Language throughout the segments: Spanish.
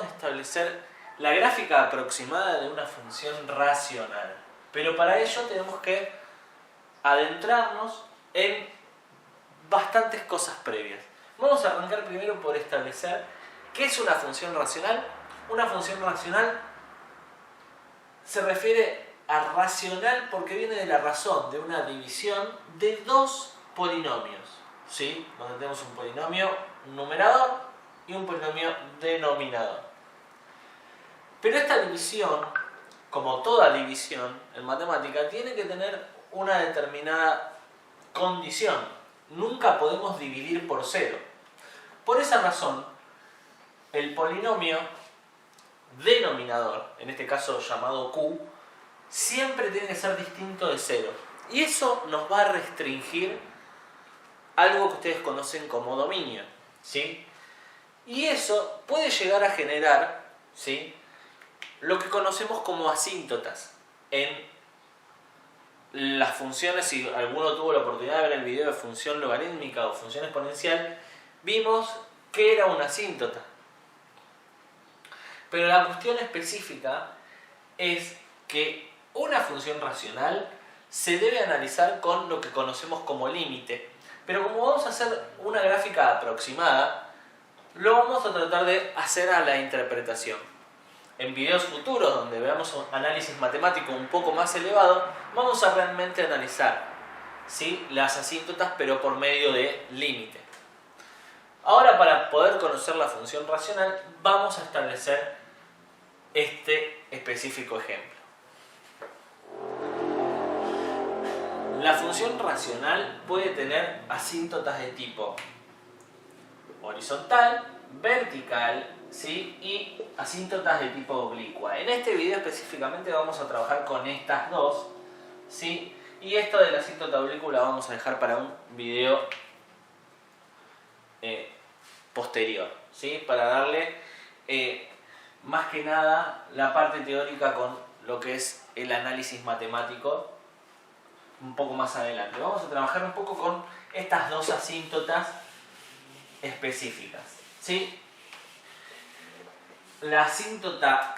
a establecer la gráfica aproximada de una función racional. Pero para ello tenemos que adentrarnos en bastantes cosas previas. Vamos a arrancar primero por establecer qué es una función racional. Una función racional se refiere a racional porque viene de la razón, de una división de dos polinomios, ¿sí? Donde tenemos un polinomio numerador y un polinomio denominador. Pero esta división, como toda división en matemática, tiene que tener una determinada condición. Nunca podemos dividir por cero. Por esa razón, el polinomio denominador, en este caso llamado Q, siempre tiene que ser distinto de cero. Y eso nos va a restringir algo que ustedes conocen como dominio, ¿sí? Y eso puede llegar a generar, ¿sí?, lo que conocemos como asíntotas en las funciones. Si alguno tuvo la oportunidad de ver el video de función logarítmica o función exponencial, vimos que era una asíntota. Pero la cuestión específica es que una función racional se debe analizar con lo que conocemos como límite. Pero como vamos a hacer una gráfica aproximada, lo vamos a tratar de hacer a la interpretación. En videos futuros, donde veamos un análisis matemático un poco más elevado, vamos a realmente analizar, ¿sí?, las asíntotas, pero por medio de límite. Ahora, para poder conocer la función racional, vamos a establecer este específico ejemplo. La función racional puede tener asíntotas de tipo horizontal, vertical, ¿sí?, y asíntotas de tipo oblicua. En este video específicamente vamos a trabajar con estas dos, ¿sí?, y esto de la asíntota oblicua la vamos a dejar para un video posterior, ¿sí?, para darle más que nada la parte teórica con lo que es el análisis matemático un poco más adelante. Vamos a trabajar un poco con estas dos asíntotas específicas, ¿sí? La asíntota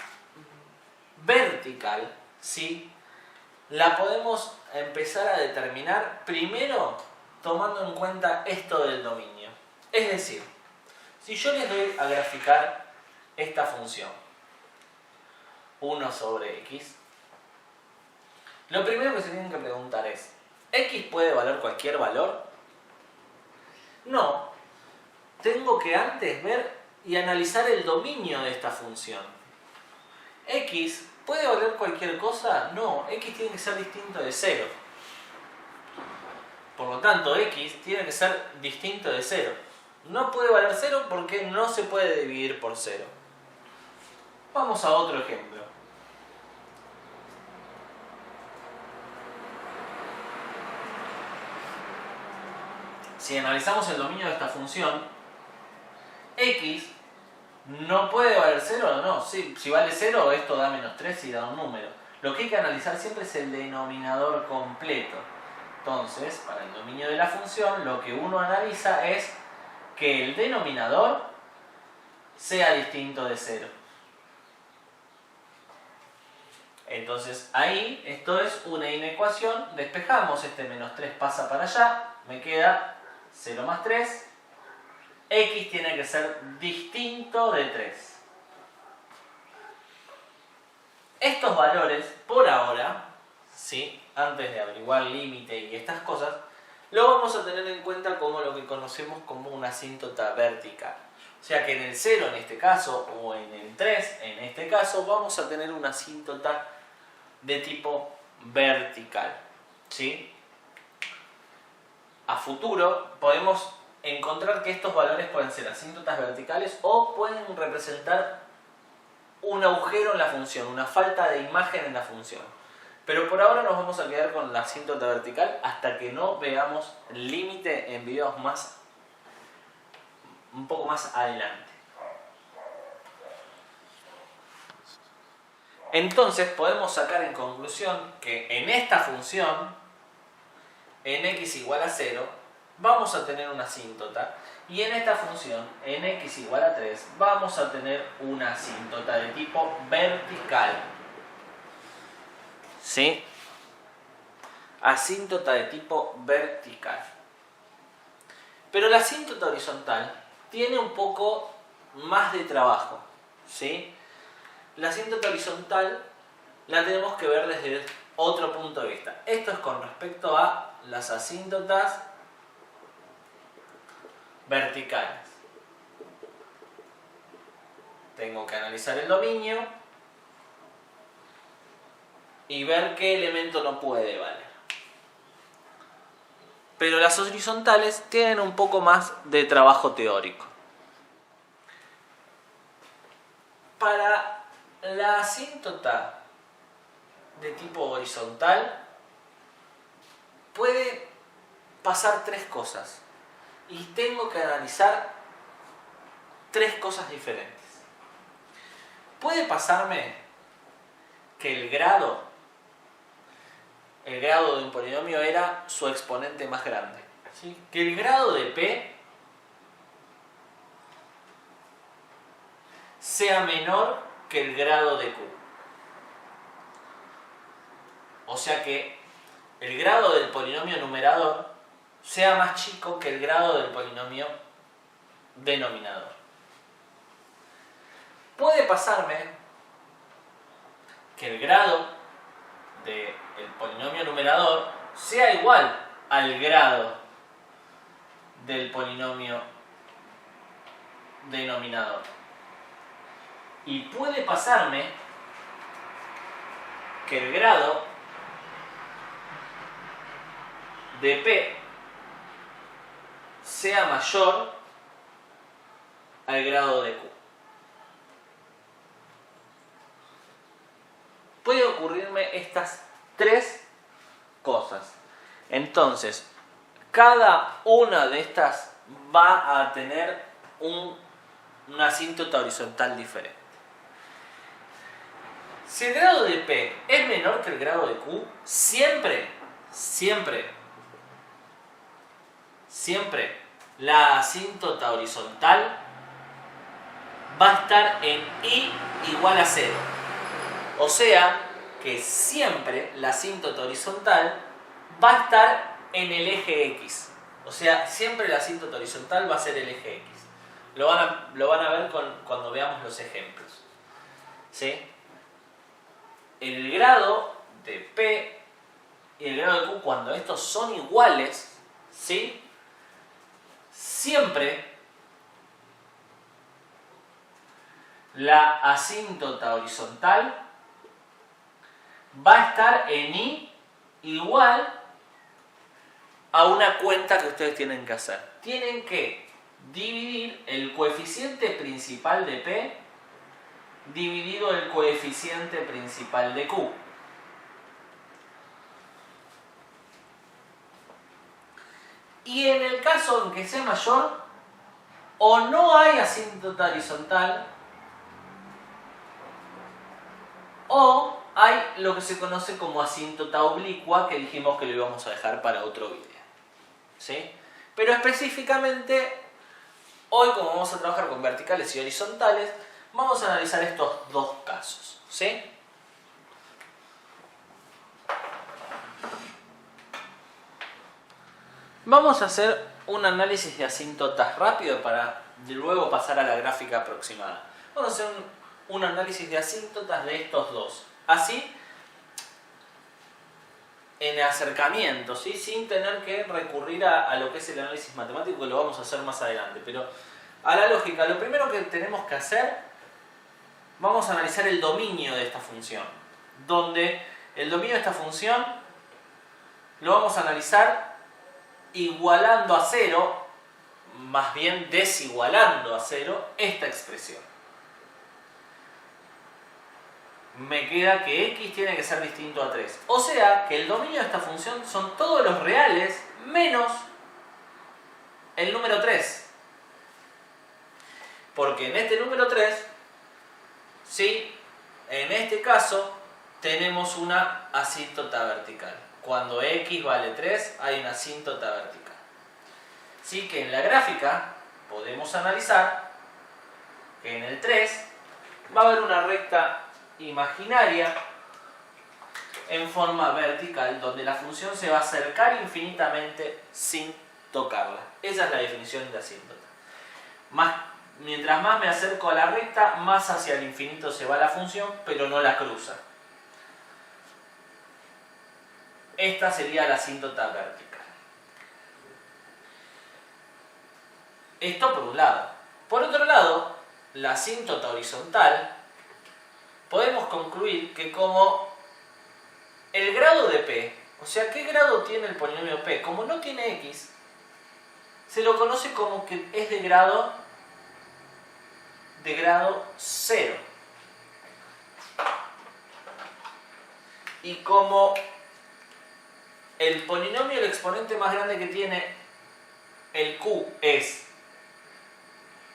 vertical, ¿sí?, la podemos empezar a determinar primero tomando en cuenta esto del dominio. Es decir, si yo les doy a graficar esta función 1 sobre x, lo primero que se tienen que preguntar es: ¿x puede valer cualquier valor? No. Tengo que antes ver y analizar el dominio de esta función. ¿X puede valer cualquier cosa? No. X tiene que ser distinto de 0. Por lo tanto, x tiene que ser distinto de 0. No puede valer 0 porque no se puede dividir por 0. Vamos a otro ejemplo. Si analizamos el dominio de esta función, x no puede valer 0 o no. Sí, si vale 0, esto da menos 3 y da un número. Lo que hay que analizar siempre es el denominador completo. Entonces, para el dominio de la función, lo que uno analiza es que el denominador sea distinto de 0. Entonces, ahí, esto es una inecuación. Despejamos, este menos 3 pasa para allá. Me queda 0 más 3. X tiene que ser distinto de 3. Estos valores, por ahora, ¿sí?, antes de averiguar límite y estas cosas, lo vamos a tener en cuenta como lo que conocemos como una asíntota vertical. O sea que en el 0 en este caso, o en el 3 en este caso, vamos a tener una asíntota de tipo vertical, ¿sí? A futuro podemos encontrar que estos valores pueden ser asíntotas verticales o pueden representar un agujero en la función, una falta de imagen en la función. Pero por ahora nos vamos a quedar con la asíntota vertical hasta que no veamos límite en videos un poco más adelante. Entonces podemos sacar en conclusión que en esta función, en x igual a 0, vamos a tener una asíntota. Y en esta función, en x igual a 3, vamos a tener una asíntota de tipo vertical. ¿Sí? Asíntota de tipo vertical. Pero la asíntota horizontal tiene un poco más de trabajo. ¿Sí? La asíntota horizontal la tenemos que ver desde otro punto de vista. Esto es con respecto a las asíntotas verticales. Tengo que analizar el dominio y ver qué elemento no puede valer. Pero las horizontales tienen un poco más de trabajo teórico. Para la asíntota de tipo horizontal puede pasar tres cosas y tengo que analizar tres cosas diferentes. Puede pasarme que el grado de un polinomio era su exponente más grande, ¿sí? Que el grado de P sea menor que el grado de Q. O sea que el grado del polinomio numerador sea más chico que el grado del polinomio denominador. Puede pasarme que el grado del polinomio numerador sea igual al grado del polinomio denominador. Y puede pasarme que el grado de P sea mayor al grado de Q. Puede ocurrirme estas tres cosas. Entonces, cada una de estas va a tener una asíntota horizontal diferente. Si el grado de P es menor que el grado de Q, siempre la asíntota horizontal va a estar en I igual a 0. O sea que siempre la asíntota horizontal va a estar en el eje X. O sea, siempre la asíntota horizontal va a ser el eje X. Lo van a ver cuando veamos los ejemplos. ¿Sí? El grado de P y el grado de Q, cuando estos son iguales, ¿sí? Siempre la asíntota horizontal va a estar en I igual a una cuenta que ustedes tienen que hacer. Tienen que dividir el coeficiente principal de P dividido el coeficiente principal de Q. Y en el caso en que sea mayor, o no hay asíntota horizontal, o hay lo que se conoce como asíntota oblicua, que dijimos que lo íbamos a dejar para otro video. ¿Sí? Pero específicamente, hoy como vamos a trabajar con verticales y horizontales, vamos a analizar estos dos casos. ¿Sí? Vamos a hacer un análisis de asíntotas rápido para luego pasar a la gráfica aproximada. Vamos a hacer un análisis de asíntotas de estos dos. Así, en acercamiento, ¿sí? Sin tener que recurrir a lo que es el análisis matemático, que lo vamos a hacer más adelante. Pero a la lógica, lo primero que tenemos que hacer, vamos a analizar el dominio de esta función. Donde el dominio de esta función lo vamos a analizar igualando a 0, más bien desigualando a 0, esta expresión. Me queda que x tiene que ser distinto a 3. O sea que el dominio de esta función son todos los reales menos el número 3. Porque en este número 3, ¿sí? En este caso, tenemos una asíntota vertical. Cuando x vale 3, hay una asíntota vertical. Sí que en la gráfica podemos analizar que en el 3 va a haber una recta imaginaria en forma vertical donde la función se va a acercar infinitamente sin tocarla. Esa es la definición de asíntota. Mientras más me acerco a la recta, más hacia el infinito se va la función, pero no la cruza. Esta sería la asíntota vertical. Esto por un lado. Por otro lado, la asíntota horizontal, podemos concluir que como el grado de p, o sea, ¿qué grado tiene el polinomio p? Como no tiene x, se lo conoce como que es de grado 0. Y como el polinomio, el exponente más grande que tiene el q es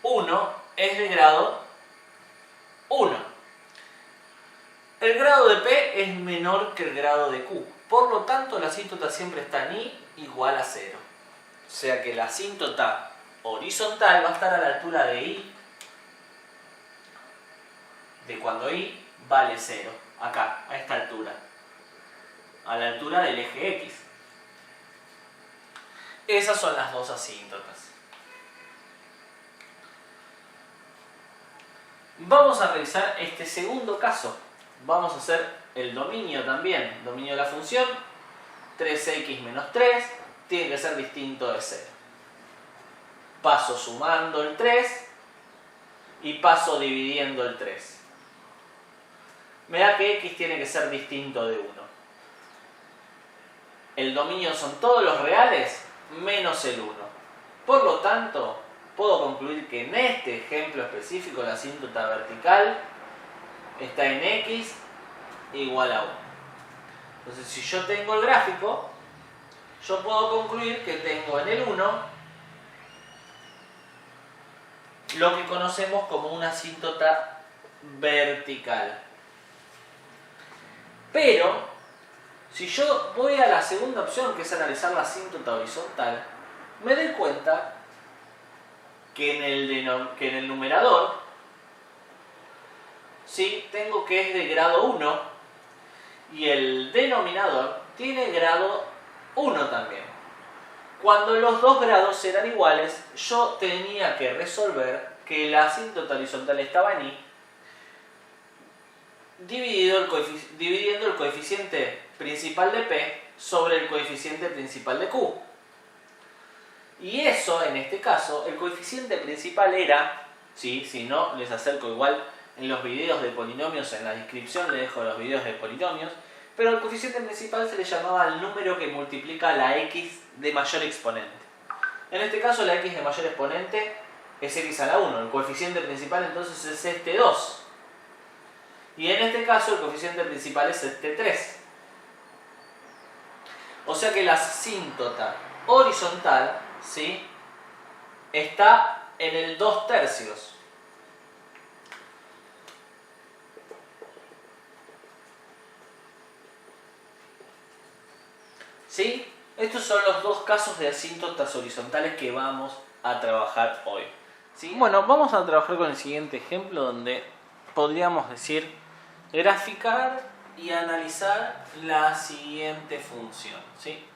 1, es de grado 1. El grado de p es menor que el grado de q. Por lo tanto, la asíntota siempre está en i igual a 0. O sea que la asíntota horizontal va a estar a la altura de i, de cuando i vale 0. Acá, a esta altura. A la altura del eje x. Esas son las dos asíntotas. Vamos a revisar este segundo caso. Vamos a hacer el dominio también. Dominio de la función. 3x menos 3 tiene que ser distinto de 0. Paso sumando el 3 y paso dividiendo el 3. Me da que x tiene que ser distinto de 1. El dominio son todos los reales menos el 1. Por lo tanto, puedo concluir que en este ejemplo específico la asíntota vertical está en x igual a 1. Entonces, si yo tengo el gráfico, yo puedo concluir que tengo en el 1 lo que conocemos como una asíntota vertical. Pero, si yo voy a la segunda opción, que es analizar la asíntota horizontal, me doy cuenta que en el numerador, ¿sí?, tengo que es de grado 1 y el denominador tiene grado 1 también. Cuando los dos grados eran iguales, yo tenía que resolver que la asíntota horizontal estaba en i, dividiendo el coeficiente principal de p sobre el coeficiente principal de q. Y eso, en este caso, el coeficiente principal era, ¿sí?, si no, les acerco igual en los videos de polinomios, en la descripción les dejo los videos de polinomios, pero el coeficiente principal se le llamaba el número que multiplica la x de mayor exponente. En este caso, la x de mayor exponente es x a la 1, el coeficiente principal entonces es este 2. Y en este caso, el coeficiente principal es este 3. O sea que la asíntota horizontal, ¿sí?, está en el 2/3. ¿Sí? Estos son los dos casos de asíntotas horizontales que vamos a trabajar hoy. ¿Sí? Bueno, vamos a trabajar con el siguiente ejemplo donde podríamos decir graficar y analizar la siguiente función, ¿sí?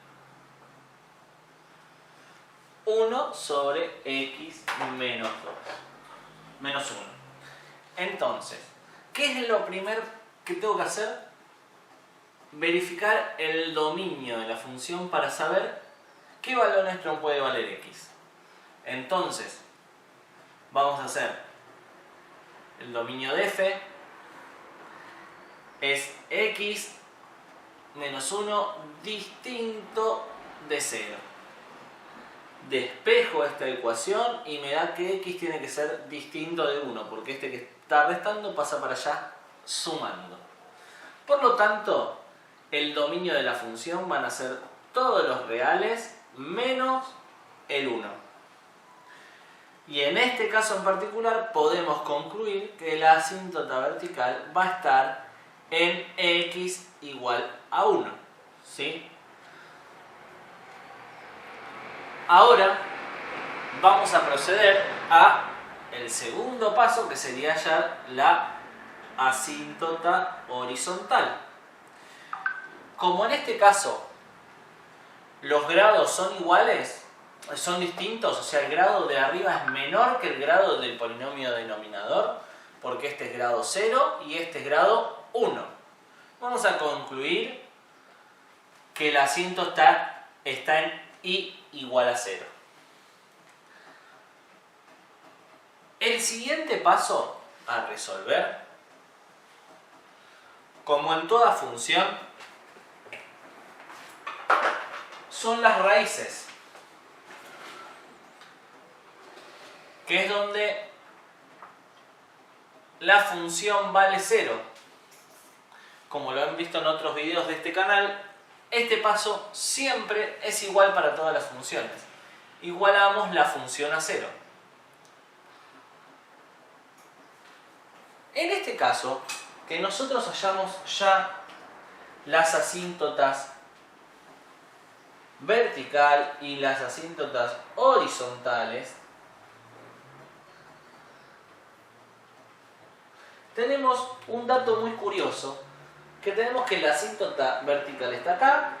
1 sobre x menos 2. Menos 1. Entonces, ¿qué es lo primero que tengo que hacer? Verificar el dominio de la función para saber qué valor nuestro puede valer x. Entonces, vamos a hacer el dominio de f es x menos 1 distinto de 0. Despejo esta ecuación y me da que x tiene que ser distinto de 1, porque este que está restando pasa para allá sumando. Por lo tanto, el dominio de la función van a ser todos los reales menos el 1. Y en este caso en particular podemos concluir que la asíntota vertical va a estar en x igual a 1. ¿Sí? Ahora vamos a proceder a el segundo paso, que sería hallar la asíntota horizontal. Como en este caso los grados son iguales, son distintos, o sea, el grado de arriba es menor que el grado del polinomio denominador, porque este es grado 0 y este es grado 1. Vamos a concluir que la asíntota está en i igual a 0. El siguiente paso a resolver, como en toda función, son las raíces, que es donde la función vale 0. Como lo han visto en otros videos de este canal, este paso siempre es igual para todas las funciones. Igualamos la función a 0. En este caso, que nosotros hallamos ya las asíntotas vertical y las asíntotas horizontales, tenemos un dato muy curioso, que tenemos que la asíntota vertical está acá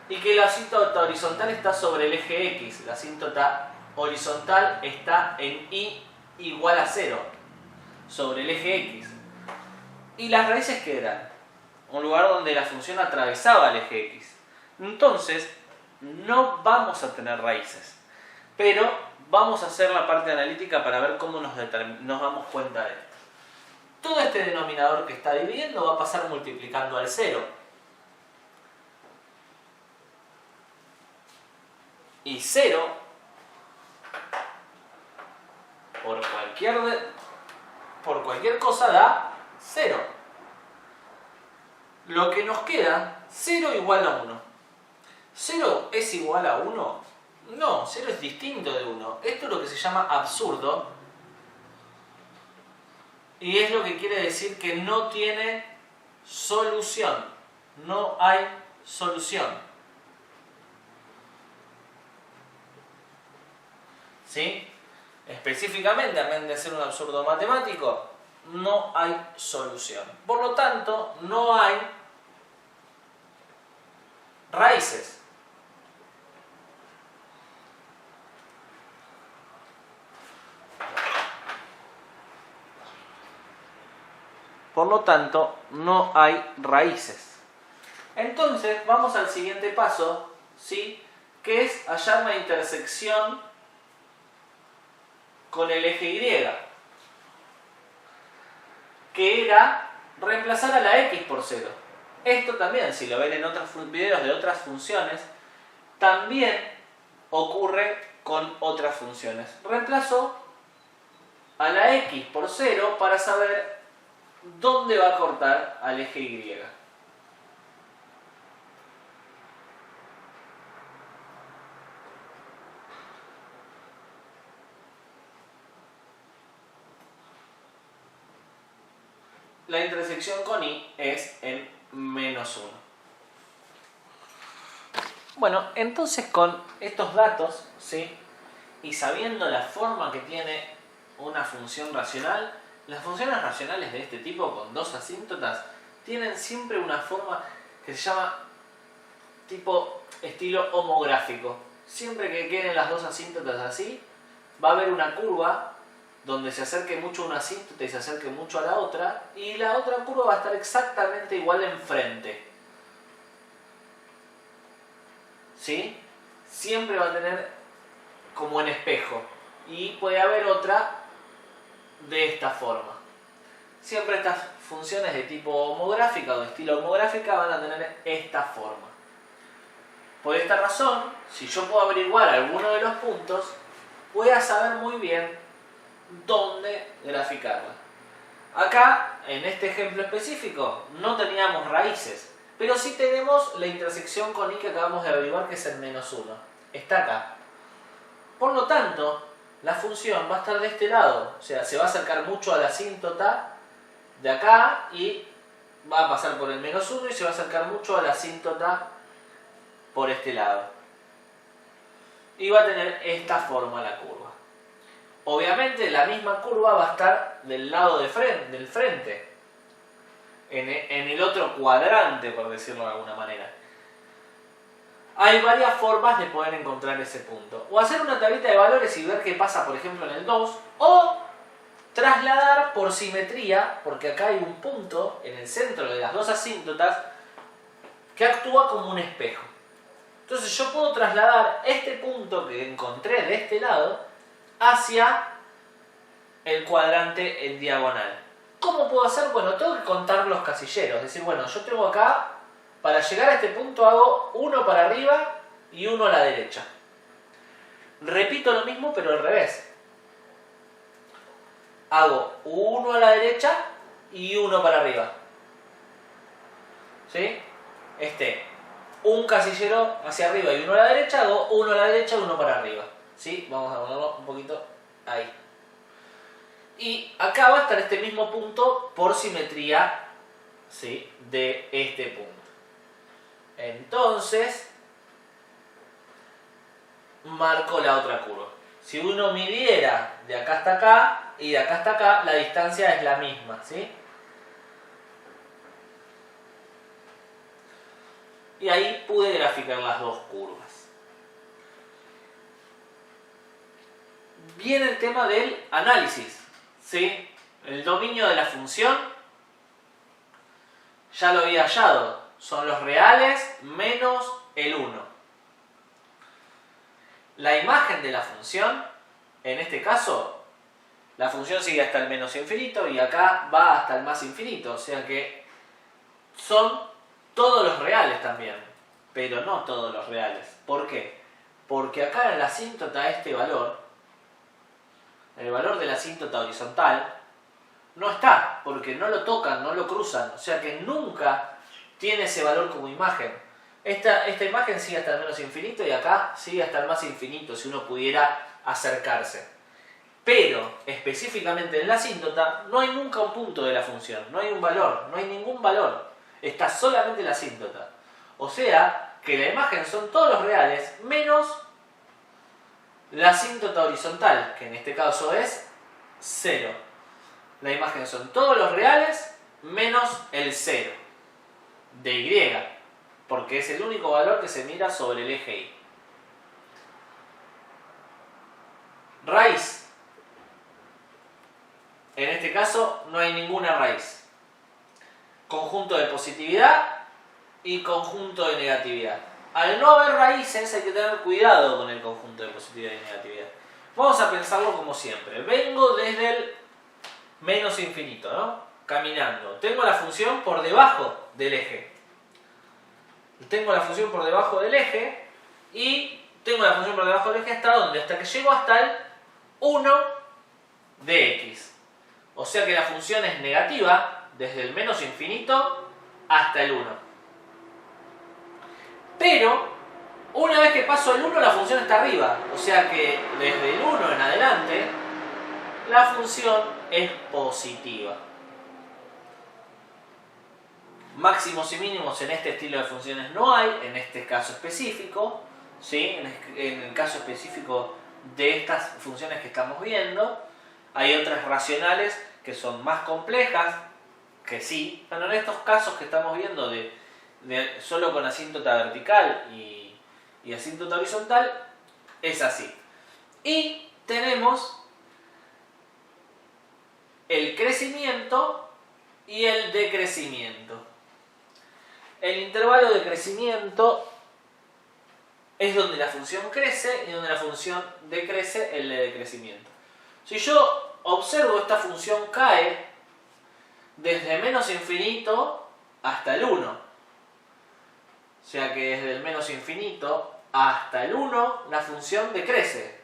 y que la asíntota horizontal está sobre el eje X. La asíntota horizontal está en i igual a 0 sobre el eje X. ¿Y las raíces qué eran? Un lugar donde la función atravesaba el eje X. Entonces, no vamos a tener raíces, pero vamos a hacer la parte analítica para ver cómo nos damos cuenta de esto. Todo este denominador que está dividiendo va a pasar multiplicando al 0. Y 0, por cualquier cosa da 0. Lo que nos queda, 0 igual a 1. ¿0 es igual a 1? No, 0 es distinto de 1. Esto es lo que se llama absurdo. Y es lo que quiere decir que no tiene solución. No hay solución. ¿Sí? Específicamente, a vez de ser un absurdo matemático, no hay solución. Por lo tanto, no hay raíces. Por lo tanto, no hay raíces. Entonces, vamos al siguiente paso, ¿sí? Que es hallar la intersección con el eje Y, que era reemplazar a la X por 0. Esto también, si lo ven en otros videos de otras funciones, también ocurre con otras funciones. Reemplazo a la X por 0 para saber dónde va a cortar al eje Y. La intersección con Y es en menos 1. Bueno, entonces con estos datos, ¿sí? Y sabiendo la forma que tiene una función racional, las funciones racionales de este tipo con dos asíntotas tienen siempre una forma que se llama tipo estilo homográfico. Siempre que queden las dos asíntotas así, va a haber una curva donde se acerque mucho a una asíntota y se acerque mucho a la otra, y la otra curva va a estar exactamente igual enfrente. ¿Sí? Siempre va a tener como en espejo. Y puede haber otra de esta forma. Siempre estas funciones de tipo homográfica o de estilo homográfica van a tener esta forma. Por esta razón, si yo puedo averiguar alguno de los puntos, voy a saber muy bien dónde graficarla. Acá, en este ejemplo específico, no teníamos raíces, pero sí tenemos la intersección con Y que acabamos de averiguar, que es el menos 1. Está acá. Por lo tanto, la función va a estar de este lado, o sea, se va a acercar mucho a la asíntota de acá y va a pasar por el menos 1 y se va a acercar mucho a la asíntota por este lado. y va a tener esta forma la curva. Obviamente la misma curva va a estar del lado del frente, en el otro cuadrante, por decirlo de alguna manera. Hay varias formas de poder encontrar ese punto. O hacer una tablita de valores y ver qué pasa, por ejemplo, en el 2. O trasladar por simetría, porque acá hay un punto en el centro de las dos asíntotas que actúa como un espejo. Entonces yo puedo trasladar este punto que encontré de este lado hacia el cuadrante en diagonal. ¿Cómo puedo hacer? Bueno, tengo que contar los casilleros. Es decir, bueno, yo tengo acá, para llegar a este punto hago uno para arriba y uno a la derecha. Repito lo mismo pero al revés. Hago uno a la derecha y uno para arriba. ¿Sí? Un casillero hacia arriba y uno a la derecha, hago uno a la derecha y uno para arriba. ¿Sí? Vamos a ponerlo un poquito ahí. Y acá va a estar este mismo punto por simetría, ¿sí?, de este punto. Entonces, marco la otra curva. Si uno midiera de acá hasta acá y de acá hasta acá, la distancia es la misma, ¿sí? Y ahí pude graficar las dos curvas. Viene el tema del análisis, ¿sí? El dominio de la función ya lo había hallado. Son los reales menos el 1. La imagen de la función, en este caso, la función sigue hasta el menos infinito y acá va hasta el más infinito. O sea que son todos los reales también, pero no todos los reales. ¿Por qué? Porque acá en la asíntota este valor, el valor de la asíntota horizontal, no está, porque no lo tocan, no lo cruzan. O sea que nunca tiene ese valor como imagen. Esta imagen sigue hasta el menos infinito y acá sigue hasta el más infinito, si uno pudiera acercarse. Pero, específicamente en la asíntota, no hay nunca un punto de la función, no hay un valor, no hay ningún valor. Está solamente la asíntota. O sea, que la imagen son todos los reales, menos la asíntota horizontal, que en este caso es 0. La imagen son todos los reales, menos el 0. De Y, porque es el único valor que se mira sobre el eje Y. Raíz. En este caso no hay ninguna raíz. Conjunto de positividad y conjunto de negatividad. Al no haber raíces hay que tener cuidado con el conjunto de positividad y negatividad. Vamos a pensarlo como siempre. Vengo desde el menos infinito, ¿no? Caminando. Tengo la función por debajo del eje. Tengo la función por debajo del eje y tengo la función por debajo del eje hasta ¿dónde? Hasta que llego hasta el 1 de x. O sea que la función es negativa desde el menos infinito hasta el 1. Pero una vez que paso el 1 la función está arriba. O sea que desde el 1 en adelante la función es positiva. Máximos y mínimos en este estilo de funciones no hay, en este caso específico, ¿sí? En el caso específico de estas funciones que estamos viendo. Hay otras racionales que son más complejas, que sí, pero en estos casos que estamos viendo de solo con asíntota vertical y asíntota horizontal, es así. Y tenemos el crecimiento y el decrecimiento. El intervalo de crecimiento es donde la función crece y donde la función decrece el de decrecimiento. Si yo observo esta función cae desde menos infinito hasta el 1. O sea que desde el menos infinito hasta el 1 la función decrece.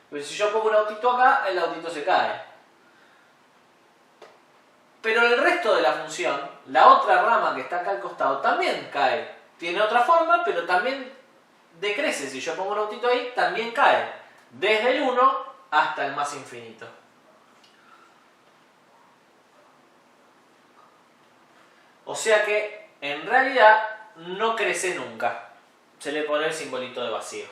Pero si yo pongo un autito acá, el autito se cae. Pero el resto de la función, la otra rama que está acá al costado, también cae. Tiene otra forma, pero también decrece. Si yo pongo un autito ahí, también cae. Desde el 1 hasta el más infinito. O sea que, en realidad, no crece nunca. Se le pone el simbolito de vacío.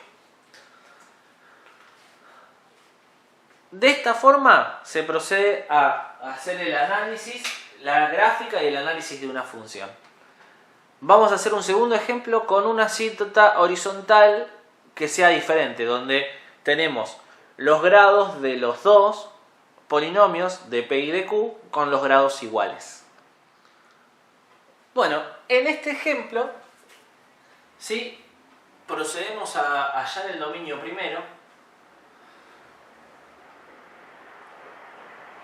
De esta forma se procede a hacer el análisis, la gráfica y el análisis de una función. Vamos a hacer un segundo ejemplo con una asíntota horizontal que sea diferente, donde tenemos los grados de los dos polinomios de P y de Q con los grados iguales. Bueno, en este ejemplo, ¿sí?, procedemos a hallar el dominio primero.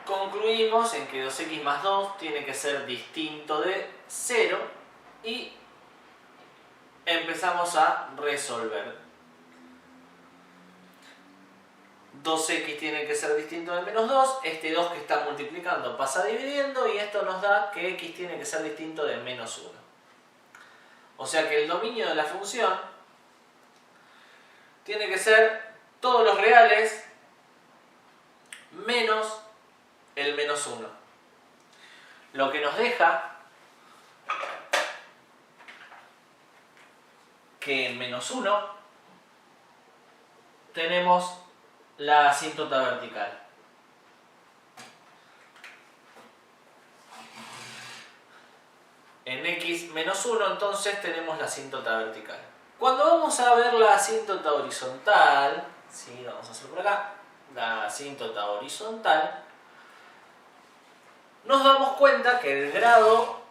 Concluimos en que 2x más 2 tiene que ser distinto de 0 y empezamos a resolver. 2x tiene que ser distinto de menos 2, este 2 que está multiplicando pasa dividiendo y esto nos da que x tiene que ser distinto de menos 1. O sea que el dominio de la función tiene que ser todos los reales menos el menos 1. Lo que nos deja que en menos 1 tenemos la asíntota vertical. En x menos 1 entonces tenemos la asíntota vertical. Cuando vamos a ver la asíntota horizontal, ¿sí?, vamos a hacer por acá, la asíntota horizontal, nos damos cuenta que el grado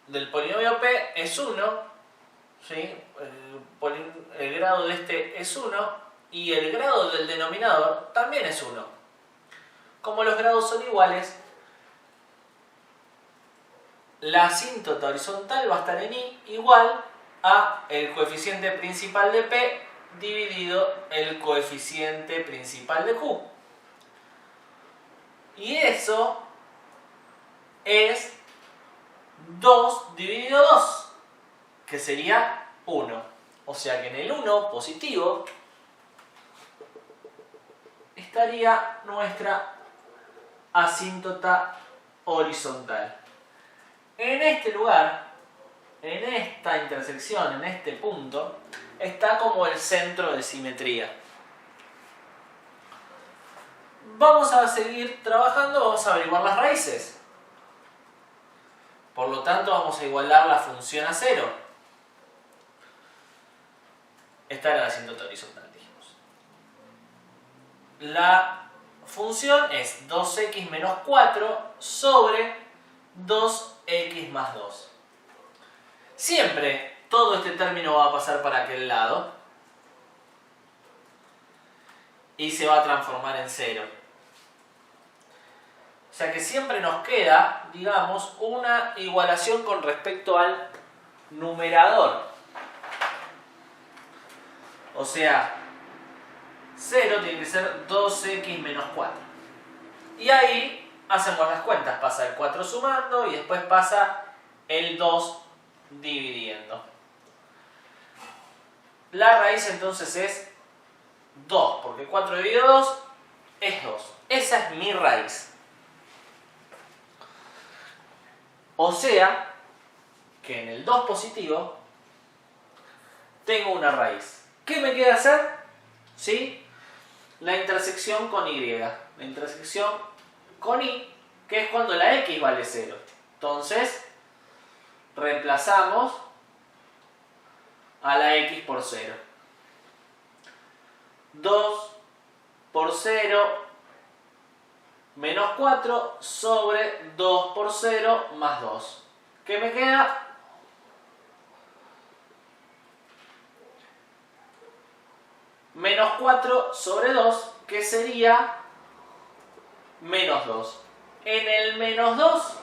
del polinomio P es 1, ¿sí?, el grado de este es 1 y el grado del denominador también es 1. Como los grados son iguales, la asíntota horizontal va a estar en I igual a el coeficiente principal de P dividido el coeficiente principal de Q. Y eso es 2 dividido 2, que sería 1. O sea que en el 1 positivo estaría nuestra asíntota horizontal. En este lugar, en esta intersección, en este punto, está como el centro de simetría. Vamos a seguir trabajando, vamos a averiguar las raíces. Por lo tanto, vamos a igualar la función a 0. Esta era la asíntota horizontal, dijimos. La función es 2x menos 4 sobre 2x más 2. Siempre todo este término va a pasar para aquel lado y se va a transformar en 0. O sea que siempre nos queda, digamos, una igualación con respecto al numerador. O sea, 0 tiene que ser 2x menos 4. Y ahí hacemos las cuentas, pasa el 4 sumando y después pasa el 2 dividiendo. La raíz entonces es 2, porque 4 dividido 2 es 2. Esa es mi raíz. O sea, que en el 2 positivo tengo una raíz. ¿Qué me queda hacer? ¿Sí? La intersección con Y. La intersección con Y, que es cuando la X vale 0. Entonces, reemplazamos a la X por 0. 2 por 0 menos 4 sobre 2 por 0 más 2. ¿Qué me queda? Menos 4 sobre 2, que sería menos 2. En el menos 2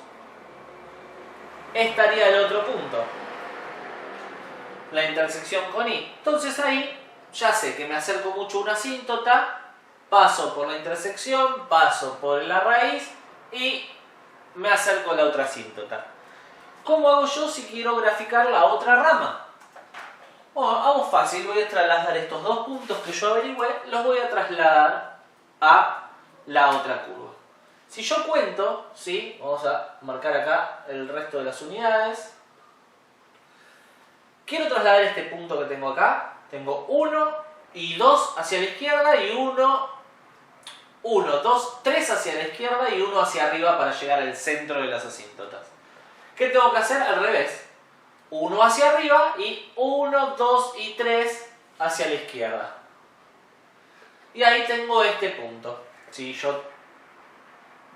estaría el otro punto, la intersección con Y. Entonces ahí ya sé que me acerco mucho a una asíntota, paso por la intersección, paso por la raíz y me acerco a la otra asíntota. ¿Cómo hago yo si quiero graficar la otra rama? Bueno, hago fácil, voy a trasladar estos dos puntos que yo averigüé, los voy a trasladar a la otra curva. Si yo cuento, ¿sí?, vamos a marcar acá el resto de las unidades. Quiero trasladar este punto que tengo acá. Tengo 1 y 2 hacia la izquierda y 1 1, 2, 3 hacia la izquierda y 1 hacia arriba para llegar al centro de las asíntotas. ¿Qué tengo que hacer? Al revés. 1 hacia arriba y 1, 2 y 3 hacia la izquierda. Y ahí tengo este punto. Si yo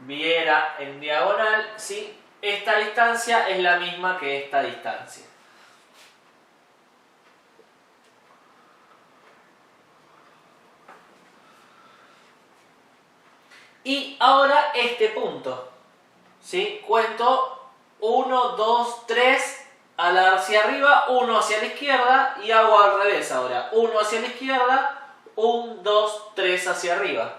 viera en diagonal, ¿sí? Esta distancia es la misma que esta distancia. Y ahora este punto, ¿sí? Cuento 1, 2, 3 hacia arriba, 1 hacia la izquierda y hago al revés ahora. 1 hacia la izquierda, 1, 2, 3 hacia arriba.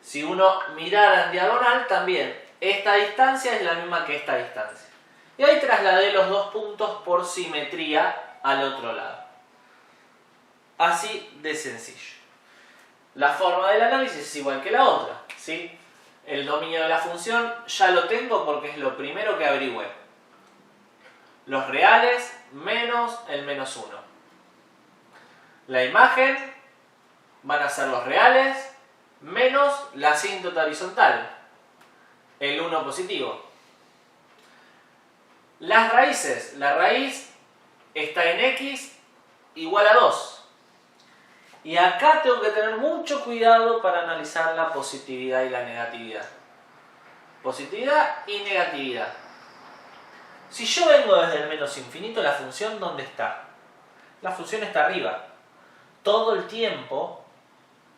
Si uno mirara en diagonal también, esta distancia es la misma que esta distancia. Y ahí trasladé los dos puntos por simetría al otro lado. Así de sencillo. La forma del análisis es igual que la otra, ¿sí? El dominio de la función ya lo tengo porque es lo primero que averigüé. Los reales menos el menos 1. La imagen van a ser los reales menos la asíntota horizontal, el 1 positivo. Las raíces, la raíz está en x igual a 2. Y acá tengo que tener mucho cuidado para analizar la positividad y la negatividad. Positividad y negatividad. Si yo vengo desde el menos infinito, la función ¿dónde está? La función está arriba. Todo el tiempo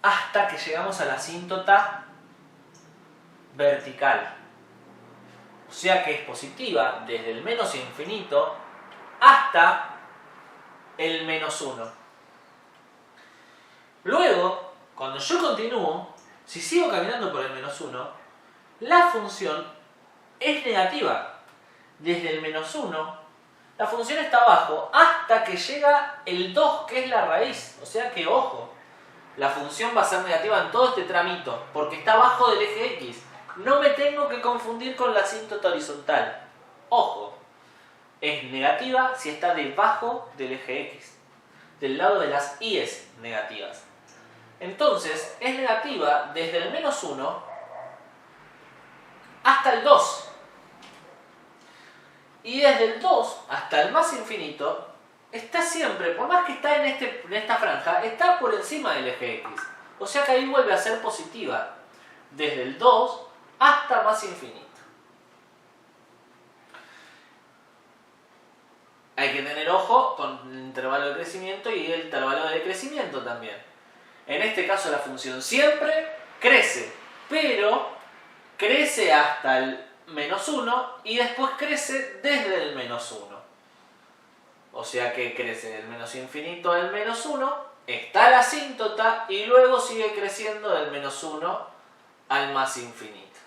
hasta que llegamos a la asíntota vertical. O sea que es positiva desde el menos infinito hasta el menos 1. Luego, cuando yo continúo, si sigo caminando por el menos 1, la función es negativa. Desde el menos 1, la función está abajo hasta que llega el 2, que es la raíz. O sea que, ojo, la función va a ser negativa en todo este tramito, porque está abajo del eje X. No me tengo que confundir con la asíntota horizontal. Ojo, es negativa si está debajo del eje X, del lado de las I's negativas. Entonces, es negativa desde el menos 1 hasta el 2. Y desde el 2 hasta el más infinito, está siempre, por más que está en esta franja, está por encima del eje X. O sea que ahí vuelve a ser positiva. Desde el 2 hasta más infinito. Hay que tener ojo con el intervalo de crecimiento y el intervalo de decrecimiento también. En este caso la función siempre crece, pero crece hasta el menos 1 y después crece desde el menos 1. O sea que crece del menos infinito al menos 1, está la asíntota y luego sigue creciendo del menos 1 al más infinito.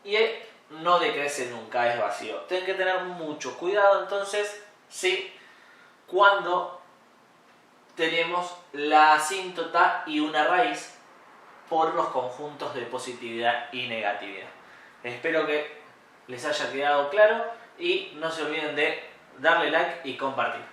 Y no decrece nunca, es vacío. Tienen que tener mucho cuidado entonces, sí, cuando tenemos la asíntota y una raíz por los conjuntos de positividad y negatividad. Espero que les haya quedado claro y no se olviden de darle like y compartir.